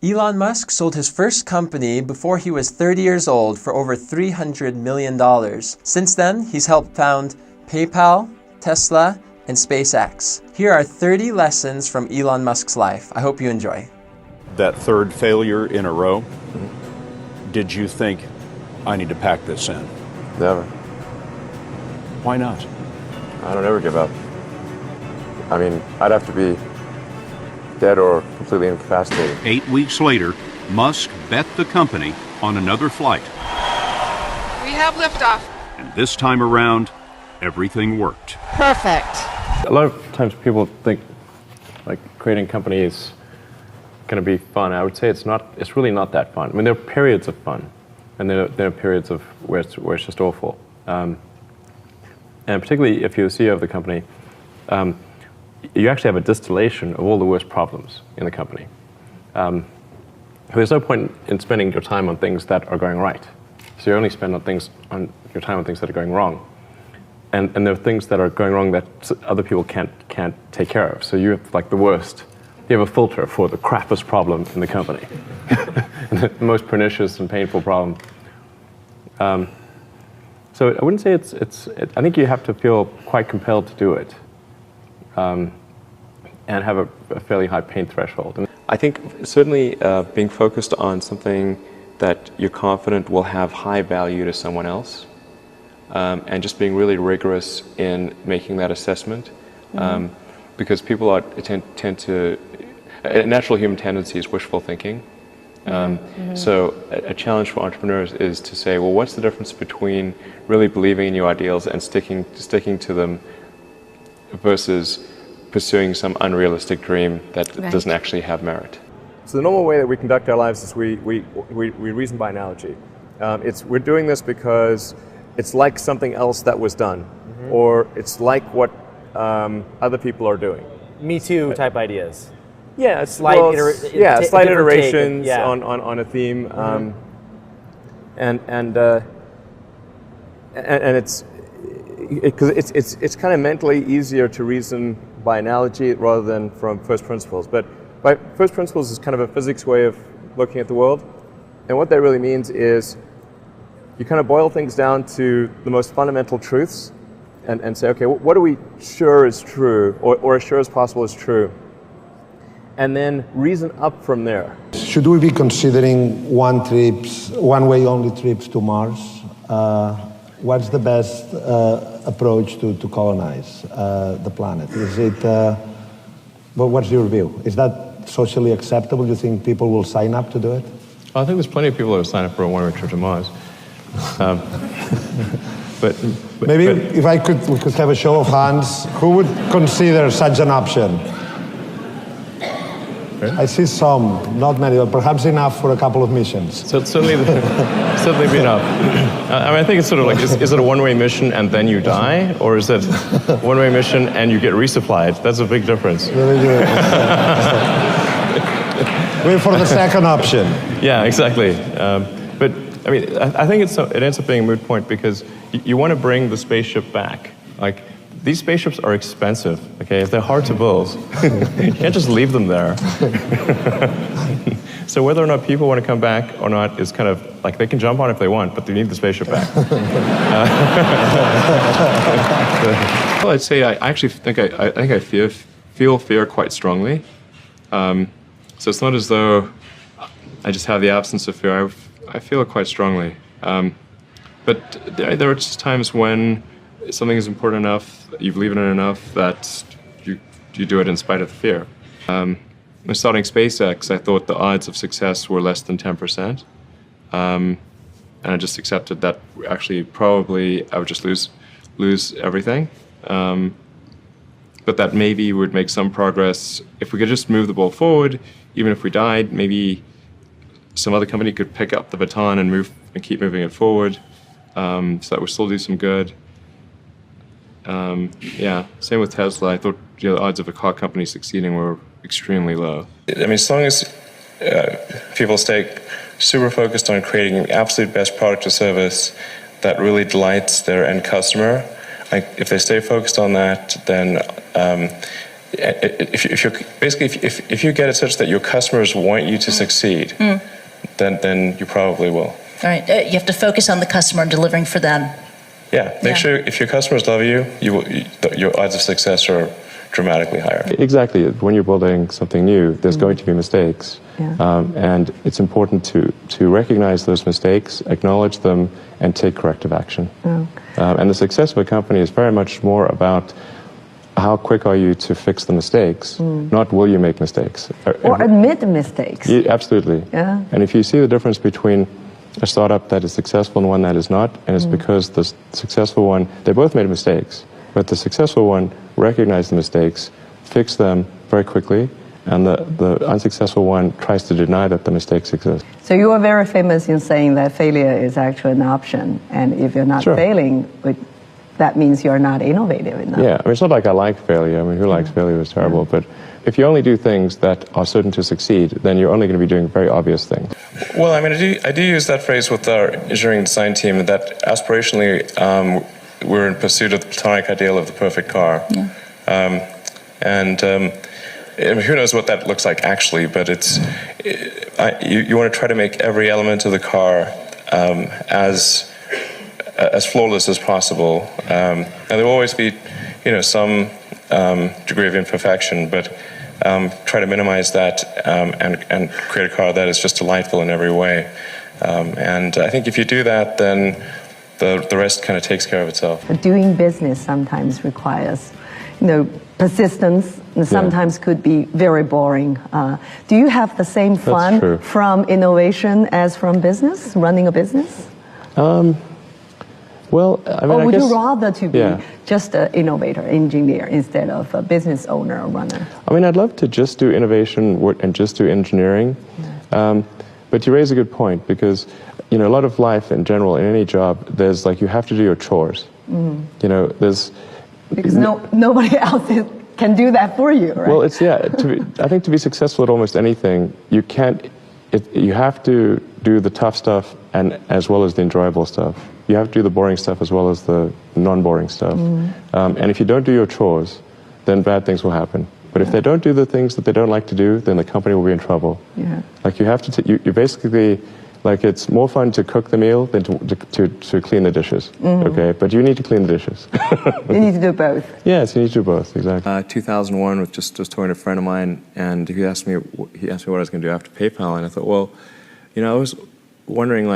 Elon Musk sold his first company before he was 30 years old for over $300 million. Since then, he's helped found PayPal, Tesla, and SpaceX. Here are 30 lessons from Elon Musk's life. I hope you enjoy. That third failure in a row, did you think, I need to pack this in? Never. Why not? I don't ever give up. I mean, I'd have to be dead or completely incapacitated. 8 weeks later, Musk bet the company on another flight. We have liftoff. And this time around, everything worked. Perfect. A lot of times people think like creating a company is going to be fun. I would say it's not. It's really not that fun. I mean, there are periods of fun, and there are periods of where it's just awful. And particularly if you're the CEO of the company, you actually have a distillation of all the worst problems in the company. There's no point in spending your time on things that are going right. So you only spend your time on things that are going wrong. And there are things that are going wrong that other people can't take care of. So you have like the worst. You have a filter for the crappiest problem in the company, the most pernicious and painful problem. So I wouldn't say I think you have to feel quite compelled to do it, and have a fairly high pain threshold. I think certainly being focused on something that you're confident will have high value to someone else, and just being really rigorous in making that assessment, because people tend to, a natural human tendency is wishful thinking. So a challenge for entrepreneurs is to say, well, what's the difference between really believing in your ideals and sticking to them versus pursuing some unrealistic dream that doesn't actually have merit? So the normal way that we conduct our lives is we reason by analogy. We're doing this because it's like something else that was done, or it's like what other people are doing. Me Too type ideas. Yeah, Slight iterations on a theme, and it's because it's kind of mentally easier to reason by analogy rather than from first principles. But by first principles is kind of a physics way of looking at the world, and what that really means is you kind of boil things down to the most fundamental truths, and say, okay, what are we sure is true, or as sure as possible is true? And then reason up from there. Should we be considering one-way only trips to Mars? What's the best approach to colonize the planet? Is it, but what's your view? Is that socially acceptable? Do you think people will sign up to do it? I think there's plenty of people who will sign up for a one-way trip to Mars. But if we could have a show of hands, who would consider such an option? I see some, not many, but perhaps enough for a couple of missions. So certainly be enough. I mean, I think it's sort of like, is it a one-way mission and then you die? Or is it a one-way mission and you get resupplied? That's a big difference. Really good. Wait for the second option. Yeah, exactly. But I mean, I think it ends up being a moot point because you want to bring the spaceship back. Like, these spaceships are expensive, okay? They're hard to build. You can't just leave them there. So whether or not people want to come back or not is kind of like, they can jump on it if they want, but they need the spaceship back. Well, I'd say I actually think I feel fear quite strongly. So it's not as though I just have the absence of fear. I feel it quite strongly. But there are just times when something is important enough, you believe in it enough that you do it in spite of the fear. When starting SpaceX, I thought the odds of success were less than 10%. And I just accepted that actually probably I would just lose everything. But that maybe would make some progress. If we could just move the ball forward, even if we died, maybe some other company could pick up the baton and keep moving it forward, so that would still do some good. Yeah, same with Tesla. I thought the odds of a car company succeeding were extremely low. I mean, as long as people stay super focused on creating the absolute best product or service that really delights their end customer, if they stay focused on that, then if you get it such that your customers want you to succeed, then you probably will. All right, you have to focus on the customer and delivering for them. Yeah, make sure if your customers love you, your odds of success are dramatically higher. Exactly. When you're building something new, there's going to be mistakes. And it's important to recognize those mistakes, acknowledge them, and take corrective action. And the success of a company is very much more about how quick are you to fix the mistakes, not will you make mistakes. Or admit mistakes. Yeah, absolutely. Yeah. And if you see the difference between a startup that is successful and one that is not, and it's because the successful one, they both made mistakes, but the successful one recognized the mistakes, fixed them very quickly, and the unsuccessful one tries to deny that the mistakes exist. So you are very famous in saying that failure is actually an option, and if you're not failing, that means you're not innovative enough. Yeah, I mean, it's not like I like failure. I mean, who likes failure is terrible. But if you only do things that are certain to succeed, then you're only going to be doing very obvious things. Well, I mean, I do use that phrase with our engineering design team, that aspirationally we're in pursuit of the platonic ideal of the perfect car. I mean, who knows what that looks like actually, but you want to try to make every element of the car as flawless as possible. And there will always be, some degree of imperfection, but try to minimize that and create a car that is just delightful in every way. And I think if you do that, then the rest kind of takes care of itself. Doing business sometimes requires, persistence, and sometimes could be very boring. Do you have the same fun from innovation as from business, running a business? Well, I mean, or would you rather to be just an innovator, engineer, instead of a business owner or runner? I mean, I'd love to just do innovation and just do engineering. But you raise a good point, because, a lot of life in general, in any job, there's you have to do your chores. There's... Because nobody else can do that for you, right? Well, I think to be successful at almost anything, you have to do the tough stuff and as well as the enjoyable stuff. You have to do the boring stuff as well as the non-boring stuff. And if you don't do your chores, then bad things will happen. But if they don't do the things that they don't like to do, then the company will be in trouble. You have to, you basically, it's more fun to cook the meal than to clean the dishes, okay? But you need to clean the dishes. You need to do both. Yes, you need to do both, exactly. 2001, was just talking to a friend of mine, and he asked me what I was going to do after PayPal, and I thought, well, I was wondering,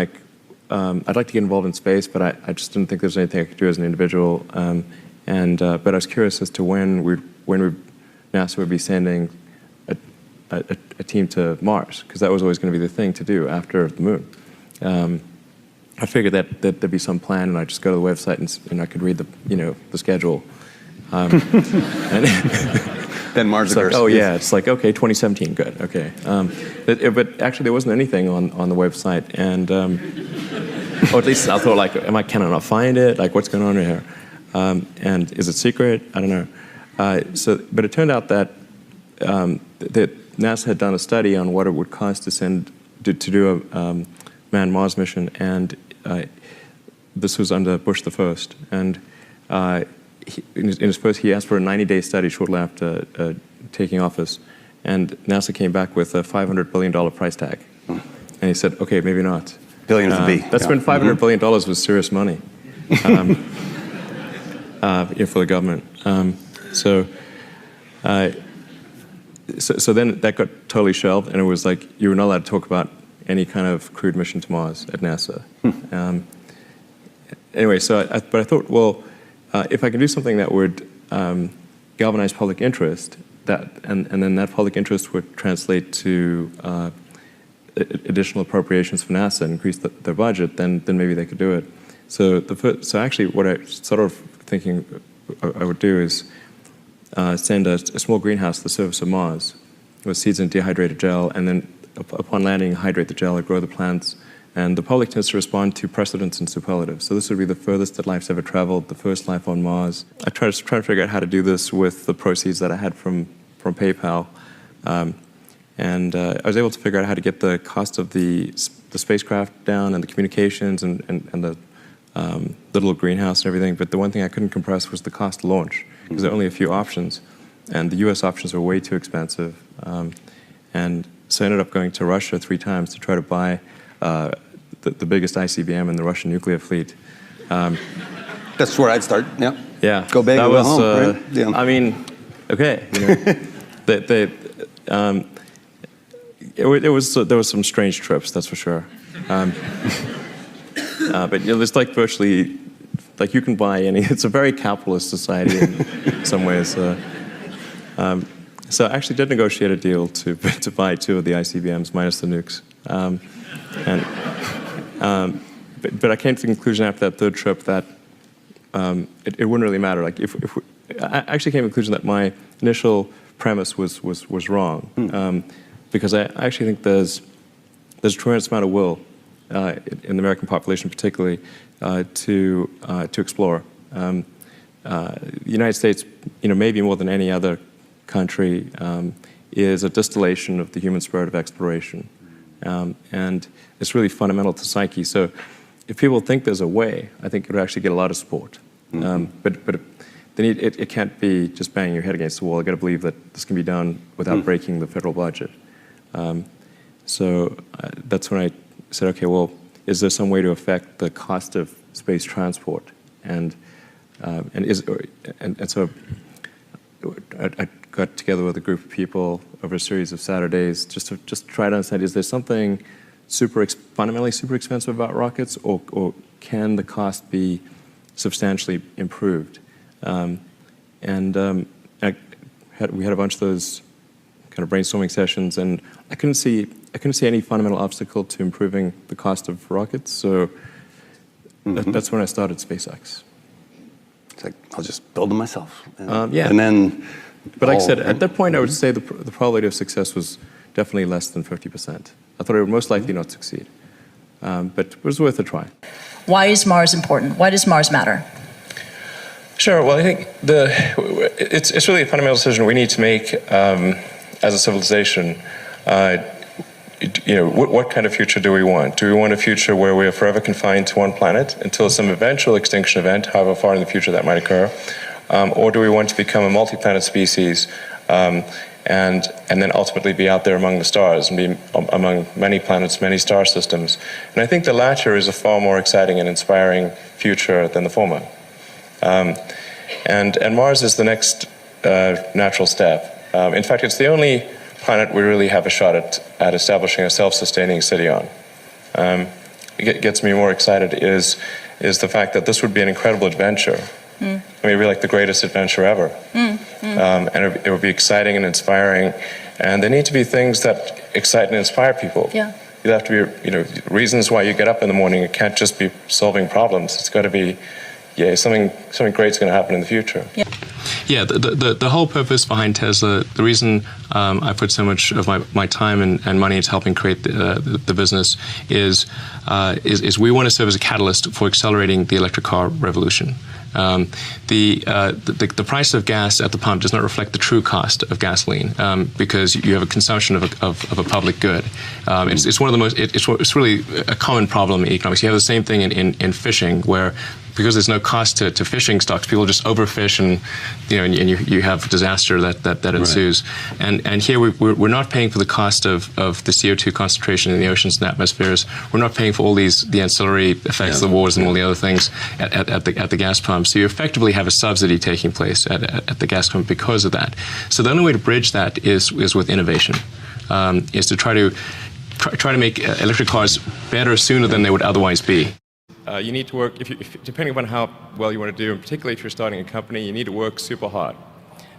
I'd like to get involved in space, but I just didn't think there was anything I could do as an individual, but I was curious as to when NASA would be sending a team to Mars, because that was always going to be the thing to do after the moon. I figured that there'd be some plan, and I'd just go to the website and I could read the schedule. Then Mars occurs. Oh yeah, it's okay, 2017, good, okay. But actually, there wasn't anything on the website, and or at least I thought, can I not find it? What's going on here? And is it secret? I don't know. But it turned out that NASA had done a study on what it would cost to do a manned Mars mission, and this was under Bush the First. And in his first, he asked for a 90-day study shortly after taking office, and NASA came back with a $500 billion price tag. And he said, okay, maybe not. Billion with a B. That's when $500 billion was serious money for the government. So then that got totally shelved, and it was you were not allowed to talk about any kind of crewed mission to Mars at NASA. Anyway, but I thought, well, if I can do something that would galvanize public interest, and then that public interest would translate to additional appropriations for NASA and increase their budget, then maybe they could do it. So actually, what I sort of thinking I would do is send a small greenhouse to the surface of Mars with seeds in dehydrated gel, and then upon landing, hydrate the gel, grow the plants, and the public tends to respond to precedents and superlatives. So this would be the furthest that life's ever traveled, the first life on Mars. I tried to figure out how to do this with the proceeds that I had from PayPal, and I was able to figure out how to get the cost of the spacecraft down, and the communications, and the little greenhouse and everything. But the one thing I couldn't compress was the cost to launch, because there are only a few options. and the US options were way too expensive. And so I ended up going to Russia 3 times to try to buy the biggest ICBM in the Russian nuclear fleet. That's where I'd start, yeah. Yeah. Go big that or was, go home, right? Yeah. I mean, okay. You know, there was some strange trips, that's for sure. But you know, it's like virtually, like you can buy any, it's a very capitalist society in some ways. So I actually did negotiate a deal to buy 2 of the ICBMs minus the nukes. But I came to the conclusion after that 3rd trip that it wouldn't really matter. Like I actually came to the conclusion that my initial premise was wrong, because I actually think there's a tremendous amount of will in the American population, particularly to explore. The United States, you know, maybe more than any other country, is a distillation of the human spirit of exploration, and it's really fundamental to psyche. So, if people think there's a way, I think it would actually get a lot of support. But it can't be just banging your head against the wall. You've got to believe that this can be done without breaking the federal budget. So that's when I said, okay, well, is there some way to affect the cost of space transport? And so I got together with a group of people over a series of Saturdays just to try to understand, is there something fundamentally super expensive about rockets, or can the cost be substantially improved? We had a bunch of those kind of brainstorming sessions, and I couldn't see any fundamental obstacle to improving the cost of rockets. So that's when I started SpaceX. It's like, I'll just build them myself. Yeah. And then, but like I said, at that point, I would say the probability of success was definitely less than 50%. I thought it would most likely not succeed, but it was worth a try. Why is Mars important? Why does Mars matter? Sure. Well, I think it's really a fundamental decision we need to make as a civilization. You know, what kind of future do we want? Do we want a future where we are forever confined to one planet until some eventual extinction event, however far in the future that might occur, or do we want to become a multi-planet species? And then ultimately be out there among the stars and be among many planets, many star systems. And I think the latter is a far more exciting and inspiring future than the former. And Mars is the next natural step. In fact, it's the only planet we really have a shot at establishing a self-sustaining city on. It gets me more excited is the fact that this would be an incredible adventure. I mean, it'd be like the greatest adventure ever. And it would be exciting and inspiring. And there need to be things that excite and inspire people. Yeah. You have to be, you know, reasons why you get up in the morning. It can't just be solving problems. It's got to be, yeah, something great's going to happen in the future. Yeah. Yeah, the whole purpose behind Tesla, the reason I put so much of my time and money into helping create the business is we want to serve as a catalyst for accelerating the electric car revolution. The price of gas at the pump does not reflect the true cost of gasoline because you have a consumption of a public good. It's one of the most. It's really a common problem in economics. You have the same thing in fishing where, because there's no cost to fishing stocks, people just overfish and you have disaster that ensues. Right. And here we're not paying for the cost of the CO2 concentration in the oceans and atmospheres. We're not paying for all the ancillary effects of the wars and all the other things at the gas pump. So you effectively have a subsidy taking place at the gas pump because of that. So the only way to bridge that is with innovation, is to try to make electric cars better sooner than they would otherwise be. You need to work, depending upon how well you want to do, and particularly if you're starting a company, you need to work super hard.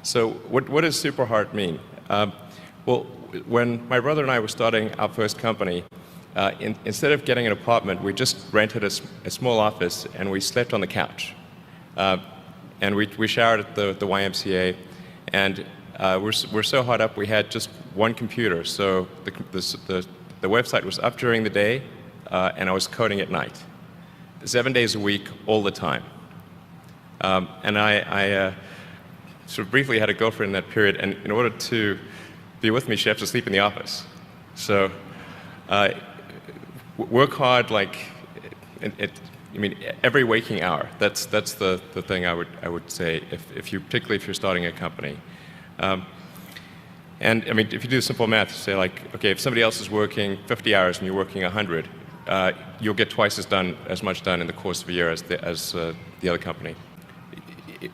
So what does super hard mean? Well, when my brother and I were starting our first company, instead of getting an apartment, we just rented a small office and we slept on the couch. And we showered at the YMCA, and we're so hard up we had just one computer. So the website was up during the day, and I was coding at night. 7 days a week, all the time. And I sort of briefly had a girlfriend in that period, and in order to be with me, she had to sleep in the office. So work hard, like, every waking hour. That's the thing I would say, particularly if you're starting a company. And I mean, if you do simple math, say like, okay, if somebody else is working 50 hours and you're working 100, you'll get twice as much done in the course of a year as the other company.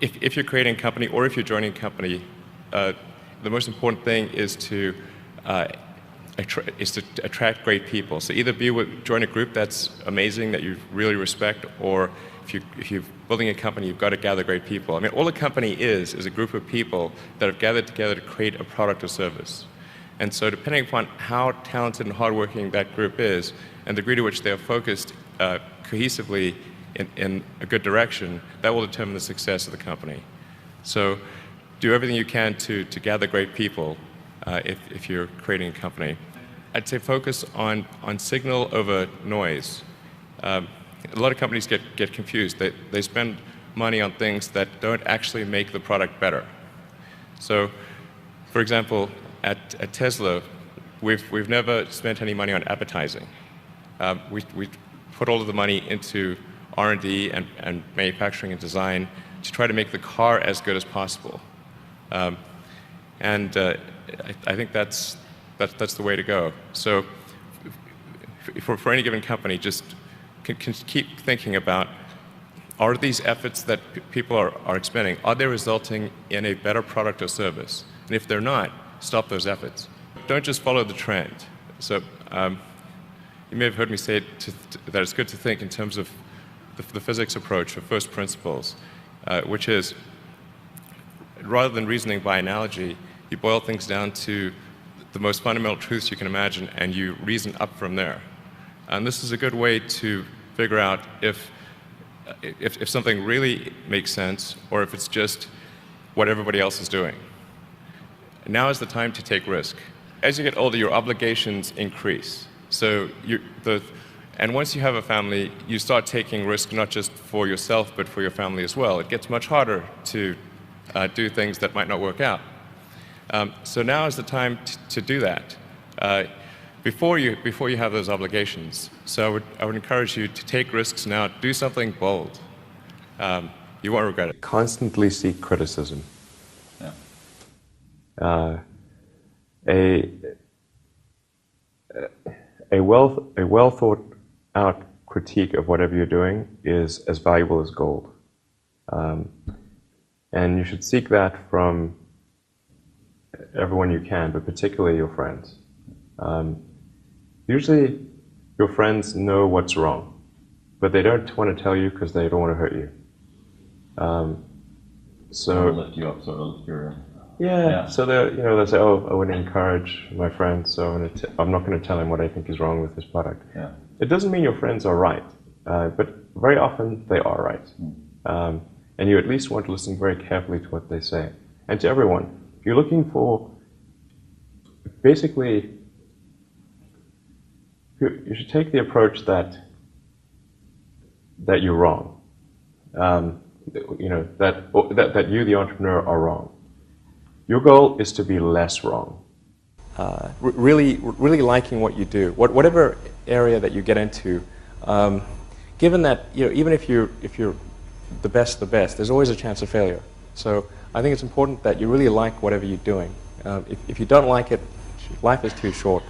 If you're creating a company or if you're joining a company, the most important thing is to attract great people. So either join a group that's amazing, that you really respect, or if you're building a company, you've got to gather great people. I mean, all a company is a group of people that have gathered together to create a product or service. And so depending upon how talented and hardworking that group is, and the degree to which they are focused cohesively in a good direction, that will determine the success of the company. So do everything you can to gather great people if you're creating a company. I'd say focus on signal over noise. A lot of companies get confused. They spend money on things that don't actually make the product better. So, for example, at Tesla, we've never spent any money on advertising. We put all of the money into R&D and manufacturing and design to try to make the car as good as possible. I think that's the way to go. So, for any given company, just can keep thinking about, are these efforts that people are expending, are they resulting in a better product or service? And if they're not, stop those efforts. Don't just follow the trend. So you may have heard me say that it's good to think in terms of the physics approach of first principles, which is, rather than reasoning by analogy, you boil things down to the most fundamental truths you can imagine, and you reason up from there. And this is a good way to figure out if something really makes sense or if it's just what everybody else is doing. Now is the time to take risk. As you get older, your obligations increase. So and once you have a family, you start taking risk not just for yourself, but for your family as well. It gets much harder to do things that might not work out. So now is the time to do that. Before you have those obligations. So I would encourage you to take risks now. Do something bold. You won't regret it. Constantly seek criticism. Yeah. A well thought out critique of whatever you're doing is as valuable as gold. And you should seek that from everyone you can, but particularly your friends. Usually your friends know what's wrong, but they don't want to tell you because they don't want to hurt you. So lift you up, sort of your. Yeah. So they'll say, "Oh, I wouldn't encourage my friend, so I'm not going to tell him what I think is wrong with his product." Yeah. It doesn't mean your friends are right, but very often they are right, and you at least want to listen very carefully to what they say. And to everyone, if you're looking for, basically, you should take the approach that you're wrong. That you, the entrepreneur, are wrong. Your goal is to be less wrong. Really liking what you do, whatever area that you get into. Given that, even if you're the best, there's always a chance of failure. So I think it's important that you really like whatever you're doing. If you don't like it, life is too short.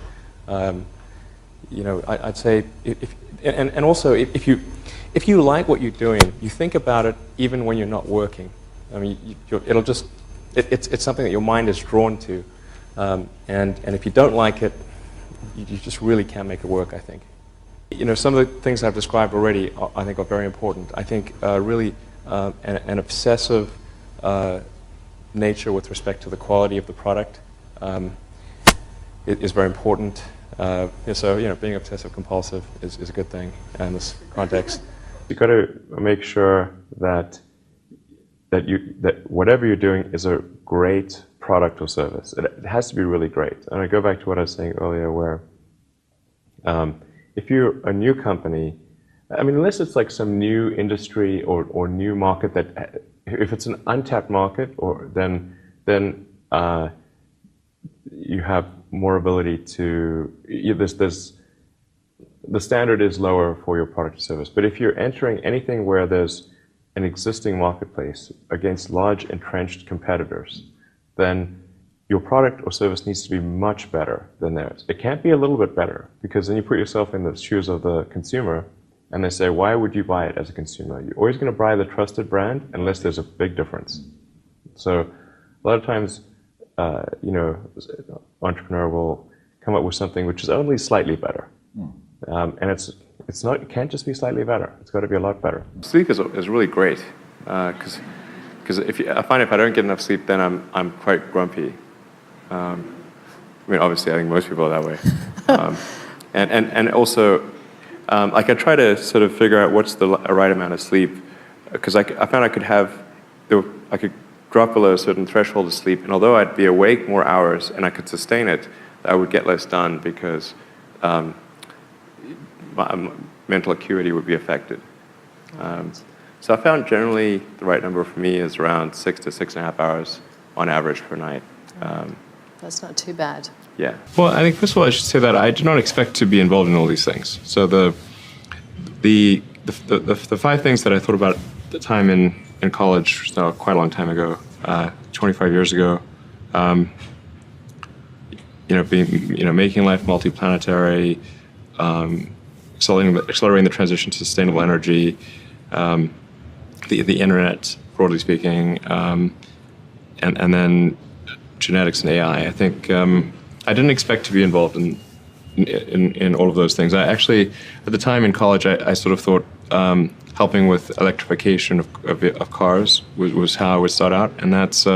I'd say, and also if you like what you're doing, you think about it even when you're not working. I mean, it's something that your mind is drawn to, and if you don't like it, you just really can't make it work, I think. Some of the things I've described already, I think, are very important. I think really an obsessive nature with respect to the quality of the product is very important. So being obsessive compulsive is a good thing in this context. You've got to make sure that whatever you're doing is a great product or service. It has to be really great. And I go back to what I was saying earlier, where if you're a new company, I mean, unless it's like some new industry or new market that, if it's an untapped market, then you have more ability to. The standard is lower for your product or service. But if you're entering anything where there's an existing marketplace against large entrenched competitors, then your product or service needs to be much better than theirs. It can't be a little bit better, because then you put yourself in the shoes of the consumer and they say, why would you buy it as a consumer? You're always going to buy the trusted brand unless there's a big difference. So a lot of times, entrepreneur will come up with something which is only slightly better. And it can't just be slightly better. It's got to be a lot better. Sleep is really great, because I find if I don't get enough sleep, then I'm quite grumpy. I mean, obviously, I think most people are that way. And also, I try to sort of figure out what's the right amount of sleep, because I found I could drop below a certain threshold of sleep, and although I'd be awake more hours and I could sustain it, I would get less done because my mental acuity would be affected. So I found generally the right number for me is around 6 to 6.5 hours on average per night. That's not too bad. Yeah. Well, I think first of all I should say that I did not expect to be involved in all these things. So the 5 things that I thought about at the time in college, which is now quite a long time ago, 25 years ago, making life multiplanetary, accelerating the transition to sustainable energy, the internet, broadly speaking, and then genetics and AI. I think I didn't expect to be involved in all of those things. I actually, at the time in college, I sort of thought helping with electrification of cars was how I would start out, and that's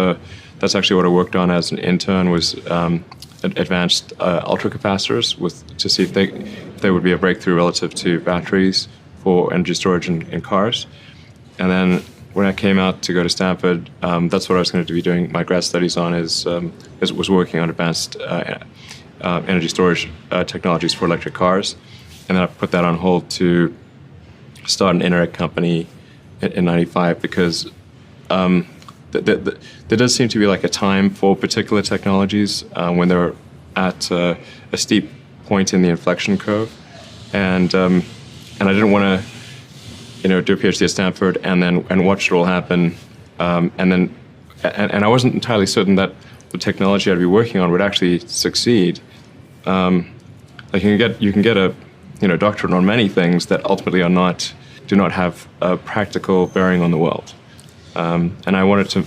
actually what I worked on as an intern, was advanced ultracapacitors to see if they would be a breakthrough relative to batteries for energy storage in cars. And then when I came out to go to Stanford, that's what I was going to be doing my grad studies on, was working on advanced energy storage technologies for electric cars. And then I put that on hold to start an internet company in '95, because there does seem to be like a time for particular technologies when they're at a steep point in the inflection curve, and I didn't want to do a PhD at Stanford and watch it all happen, and I wasn't entirely certain that the technology I'd be working on would actually succeed. Like you can get a doctorate on many things that ultimately do not have a practical bearing on the world. And I wanted to,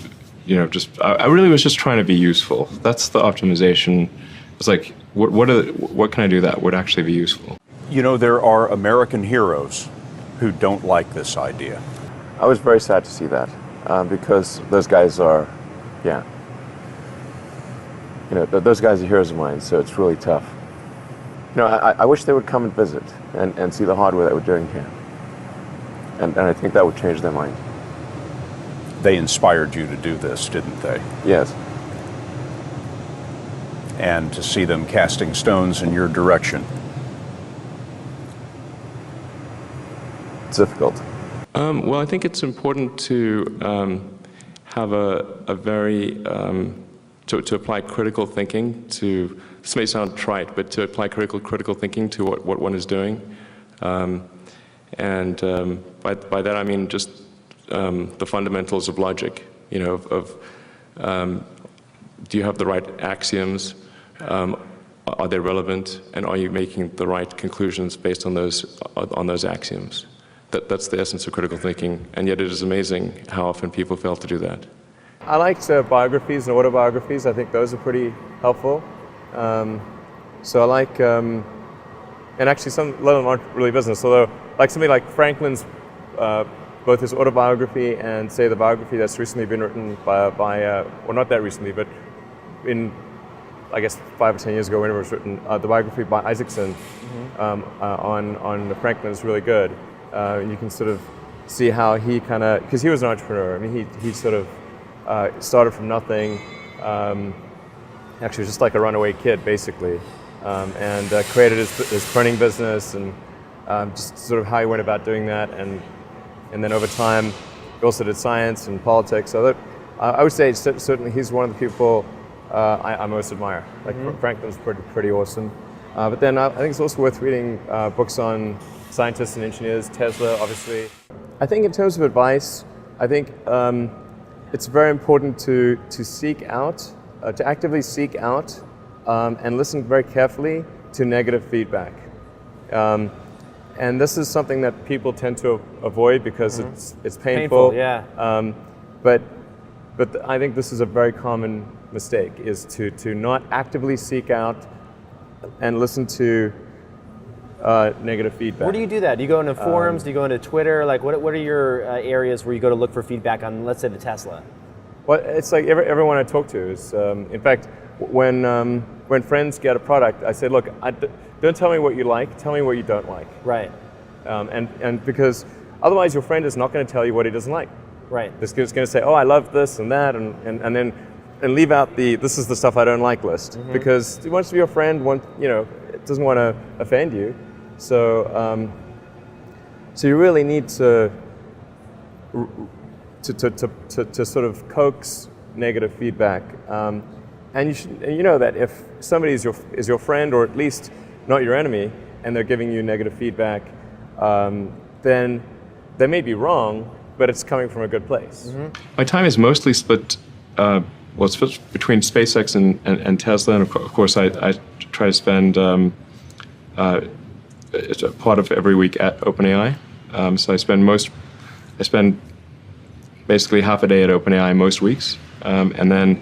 I really was just trying to be useful. That's the optimization. It's like, what can I do that would actually be useful? There are American heroes who don't like this idea. I was very sad to see that, because those guys are, those guys are heroes of mine, so it's really tough. I wish they would come and visit and see the hardware that we're doing here. And I think that would change their mind. They inspired you to do this, didn't they? Yes. And to see them casting stones in your direction. It's difficult. Well, I think it's important to have a very, to apply critical thinking to, this may sound trite, but to apply critical thinking to what one is doing. And by that I mean just the fundamentals of logic, do you have the right axioms? Are they relevant? And are you making the right conclusions based on those axioms? That's the essence of critical thinking, and yet it is amazing how often people fail to do that. I liked biographies and autobiographies. I think those are pretty helpful. So I like, and actually a lot of them aren't really business, although like something like Franklin's, both his autobiography and say the biography that's recently been written by well, not that recently, but in, I guess 5 or 10 years ago, whenever it was written, the biography by Isaacson on Franklin is really good. And you can sort of see how he because he was an entrepreneur. I mean, he sort of started from nothing. Actually, just like a runaway kid, basically, and created his printing business, and just sort of how he went about doing that, and then over time, he also did science and politics. So I would say certainly he's one of the people I most admire. Like Franklin's pretty awesome. But then I think it's also worth reading books on scientists and engineers. Tesla, obviously. I think in terms of advice, I think it's very important to seek out to actively seek out and listen very carefully to negative feedback. And this is something that people tend to avoid because it's painful. Yeah. But I think this is a very common mistake, is to not actively seek out and listen to negative feedback. Where do you do that? Do you go into forums? Do you go into Twitter? Like, what are your areas where you go to look for feedback on, let's say, the Tesla? Well, it's like everyone I talk to is, in fact, when friends get a product, I say, look, don't tell me what you like, tell me what you don't like. Right. And because otherwise your friend is not going to tell you what he doesn't like. Right. He's going to say, oh, I love this and that, and then leave out the this is the stuff I don't like list, because he wants to be your friend, doesn't want to offend you. So you really need to sort of coax negative feedback, and you know that if somebody is your friend, or at least not your enemy, and they're giving you negative feedback, then they may be wrong, but it's coming from a good place. My time is mostly split. It's split between SpaceX and Tesla, and of course I try to spend it's a part of every week at OpenAI. So I spend basically half a day at OpenAI most weeks, and then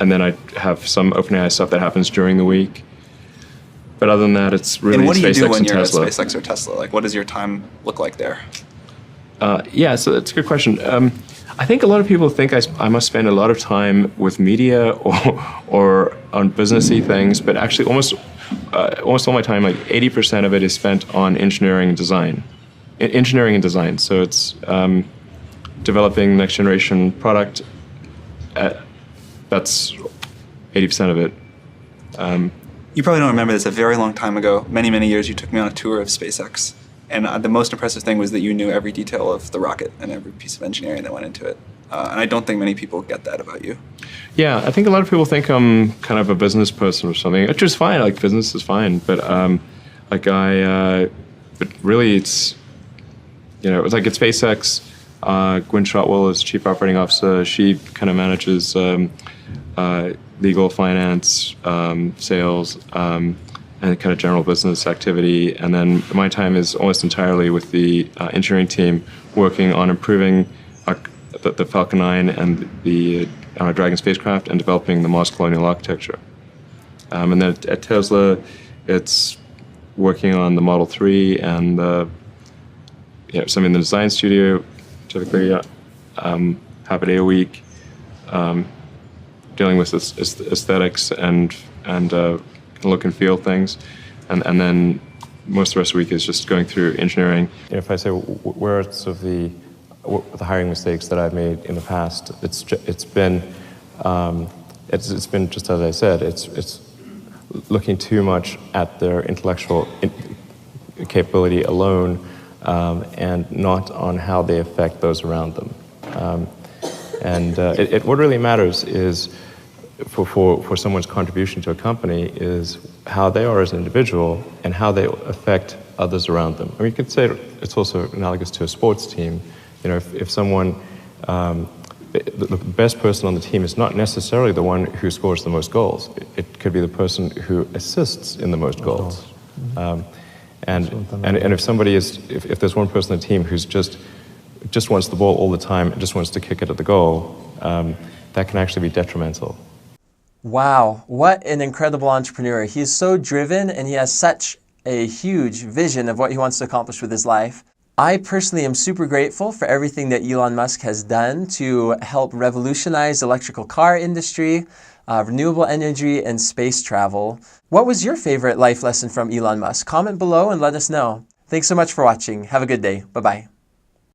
I have some OpenAI stuff that happens during the week. But other than that, it's really And what do you SpaceX do when and you're Tesla. at SpaceX or Tesla? Like, what does your time look like there? So that's a good question. I think a lot of people think I must spend a lot of time with media or on businessy things, but actually almost all my time, like 80% of it, is spent on engineering and design. So it's developing next generation product. That's 80% of it. You probably don't remember this. A very long time ago, many, many years, you took me on a tour of SpaceX. And the most impressive thing was that you knew every detail of the rocket and every piece of engineering that went into it. And I don't think many people get that about you. Yeah, I think a lot of people think I'm kind of a business person or something, which is fine. Like, business is fine, but but really, it's it's like at SpaceX. Gwynne Shotwell is chief operating officer. She kind of manages legal, finance, sales, and kind of general business activity. And then my time is almost entirely with the engineering team, working on improving the Falcon 9 and the Dragon spacecraft, and developing the Mars colonial architecture. And then at Tesla, it's working on the Model 3 and some in the design studio, typically half a day a week, dealing with aesthetics and look and feel things, and then most of the rest of the week is just going through engineering. If I say where are sort of the hiring mistakes that I've made in the past, it's been just as I said, it's looking too much at their intellectual capability alone, and not on how they affect those around them. What really matters is for someone's contribution to a company is how they are as an individual and how they affect others around them. I mean, you could say it's also analogous to a sports team. If someone, the best person on the team is not necessarily the one who scores the most goals. It could be the person who assists in the most goals. And if somebody if there's one person on the team who's just wants the ball all the time and just wants to kick it at the goal, that can actually be detrimental. Wow, what an incredible entrepreneur. He's so driven, and he has such a huge vision of what he wants to accomplish with his life. I personally am super grateful for everything that Elon Musk has done to help revolutionize the electrical car industry, renewable energy, and space travel. What was your favorite life lesson from Elon Musk? Comment below and let us know. Thanks so much for watching. Have a good day. Bye-bye.